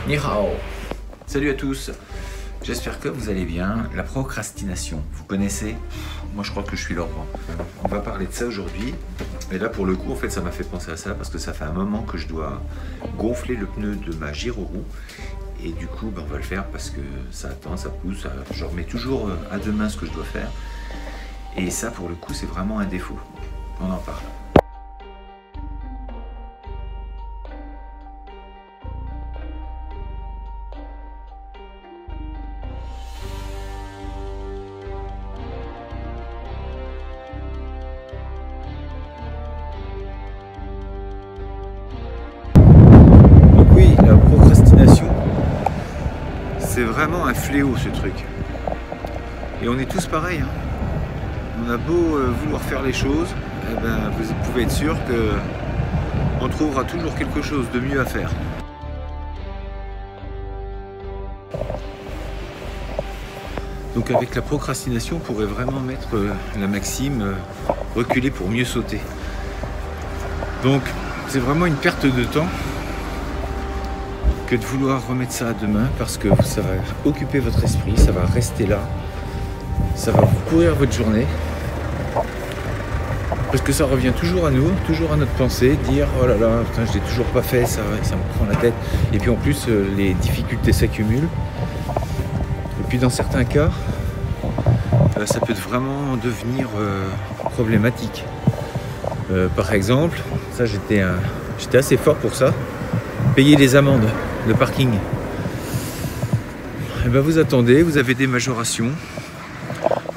Ni hao. Salut à tous, j'espère que vous allez bien. La procrastination, vous connaissez? Moi je crois que je suis leur roi. On va parler de ça aujourd'hui. Et là pour le coup en fait ça m'a fait penser à ça parce que ça fait un moment que je dois gonfler le pneu de ma gyroroue. Et du coup on va le faire parce que ça attend, ça pousse, je remets toujours à demain ce que je dois faire. Et ça pour le coup c'est vraiment un défaut. On en parle. La procrastination, c'est vraiment un fléau ce truc. Et on est tous pareils. Hein. On a beau vouloir faire les choses, eh ben, vous pouvez être sûr qu'on trouvera toujours quelque chose de mieux à faire. Donc avec la procrastination, on pourrait vraiment mettre la maxime reculer pour mieux sauter. Donc c'est vraiment une perte de temps que de vouloir remettre ça à demain parce que ça va occuper votre esprit, ça va rester là, ça va vous courir votre journée parce que ça revient toujours à nous, toujours à notre pensée, dire oh là là, putain, je l'ai toujours pas fait, ça me prend la tête, et puis en plus les difficultés s'accumulent, et puis dans certains cas ça peut vraiment devenir problématique. Par exemple, ça j'étais assez fort pour ça, payer les amendes de parking. Et ben vous attendez, vous avez des majorations,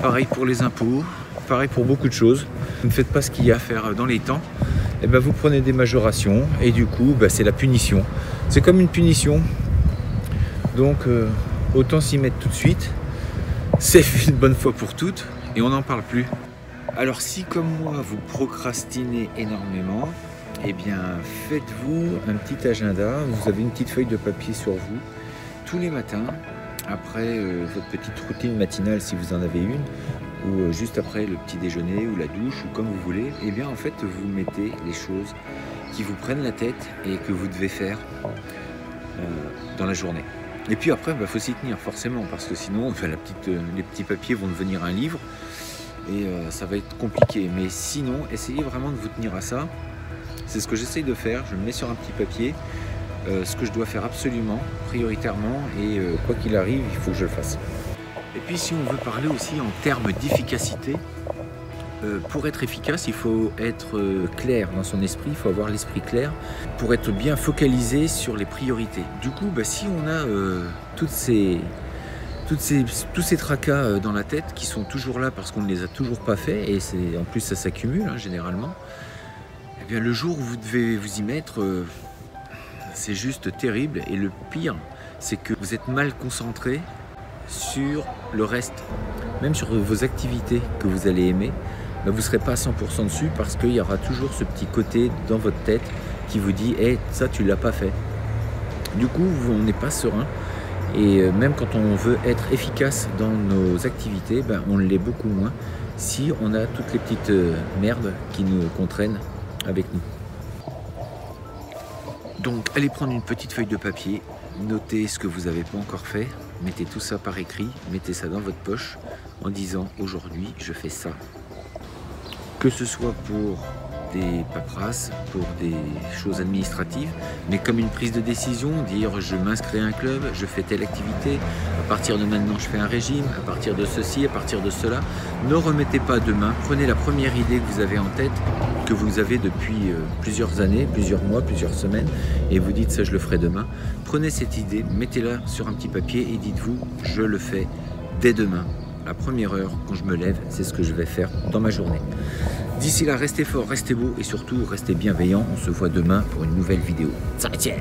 pareil pour les impôts, pareil pour beaucoup de choses. Vous ne faites pas ce qu'il y a à faire dans les temps, et ben vous prenez des majorations et du coup c'est la punition. C'est comme une punition, donc autant s'y mettre tout de suite. C'est une bonne fois pour toutes et on n'en parle plus. Alors si comme moi vous procrastinez énormément, eh bien, faites-vous un petit agenda, vous avez une petite feuille de papier sur vous, tous les matins, après votre petite routine matinale si vous en avez une, ou juste après le petit déjeuner ou la douche, ou comme vous voulez, eh bien en fait vous mettez les choses qui vous prennent la tête et que vous devez faire dans la journée. Et puis après, faut s'y tenir forcément, parce que sinon les petits papiers vont devenir un livre, et ça va être compliqué. Mais sinon, essayez vraiment de vous tenir à ça. C'est ce que j'essaye de faire, je me mets sur un petit papier ce que je dois faire absolument, prioritairement, et quoi qu'il arrive, il faut que je le fasse. Et puis si on veut parler aussi en termes d'efficacité, pour être efficace, il faut être clair dans son esprit, il faut avoir l'esprit clair pour être bien focalisé sur les priorités. Du coup, si on a tous ces tracas dans la tête qui sont toujours là parce qu'on ne les a toujours pas fait, et en plus ça s'accumule généralement, eh bien, le jour où vous devez vous y mettre, c'est juste terrible. Et le pire, c'est que vous êtes mal concentré sur le reste. Même sur vos activités que vous allez aimer, vous ne serez pas à 100% dessus parce qu'il y aura toujours ce petit côté dans votre tête qui vous dit hey, ça tu ne l'as pas fait. Du coup, on n'est pas serein. Et même quand on veut être efficace dans nos activités, on l'est beaucoup moins si on a toutes les petites merdes qui nous contraignent avec nous. Donc allez prendre une petite feuille de papier, notez ce que vous n'avez pas encore fait, mettez tout ça par écrit, mettez ça dans votre poche en disant aujourd'hui je fais ça. Que ce soit pour des paperasses, pour des choses administratives, mais comme une prise de décision, dire je m'inscris à un club, je fais telle activité, à partir de maintenant je fais un régime, à partir de ceci, à partir de cela. Ne remettez pas demain, prenez la première idée que vous avez en tête, que vous avez depuis plusieurs années, plusieurs mois, plusieurs semaines, et vous dites ça je le ferai demain. Prenez cette idée, mettez-la sur un petit papier et dites-vous je le fais dès demain. La première heure, quand je me lève, c'est ce que je vais faire dans ma journée. D'ici là, restez fort, restez beau et surtout, restez bienveillants. On se voit demain pour une nouvelle vidéo. Ça tient.